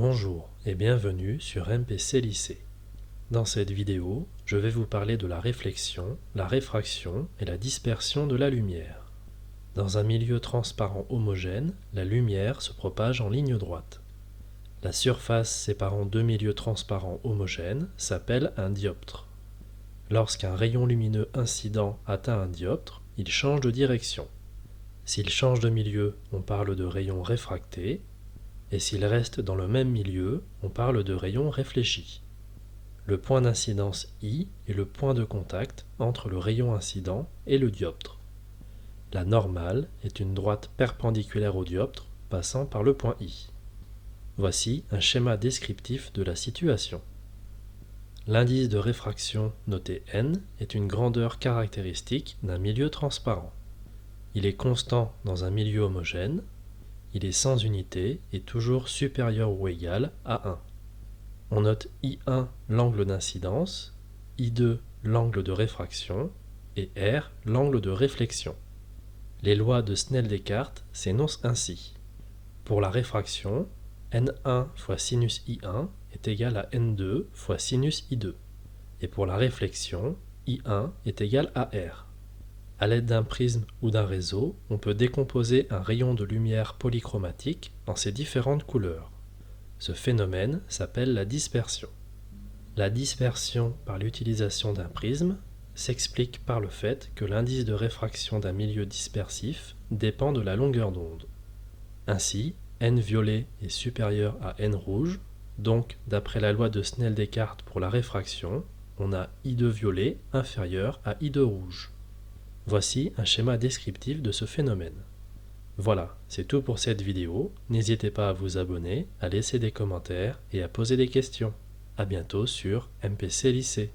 Bonjour et bienvenue sur MPC Lycée. Dans cette vidéo, je vais vous parler de la réflexion, la réfraction et la dispersion de la lumière. Dans un milieu transparent homogène, la lumière se propage en ligne droite. La surface séparant deux milieux transparents homogènes s'appelle un dioptre. Lorsqu'un rayon lumineux incident atteint un dioptre, il change de direction. S'il change de milieu, on parle de rayon réfracté, et s'il reste dans le même milieu, on parle de rayon réfléchi. Le point d'incidence I est le point de contact entre le rayon incident et le dioptre. La normale est une droite perpendiculaire au dioptre passant par le point I. Voici un schéma descriptif de la situation. L'indice de réfraction, noté n, est une grandeur caractéristique d'un milieu transparent. Il est constant dans un milieu homogène. Il est sans unité et toujours supérieur ou égal à 1. On note I1 l'angle d'incidence, I2 l'angle de réfraction et R l'angle de réflexion. Les lois de Snell-Descartes s'énoncent ainsi. Pour la réfraction, N1 fois sinus I1 est égal à N2 fois sinus I2. Et pour la réflexion, I1 est égal à R. À l'aide d'un prisme ou d'un réseau, on peut décomposer un rayon de lumière polychromatique en ses différentes couleurs. Ce phénomène s'appelle la dispersion. La dispersion par l'utilisation d'un prisme s'explique par le fait que l'indice de réfraction d'un milieu dispersif dépend de la longueur d'onde. Ainsi, n violet est supérieur à n rouge, donc d'après la loi de Snell-Descartes pour la réfraction, on a I2 violet inférieur à I2 rouge. Voici un schéma descriptif de ce phénomène. Voilà, c'est tout pour cette vidéo. N'hésitez pas à vous abonner, à laisser des commentaires et à poser des questions. À bientôt sur MPC Lycée.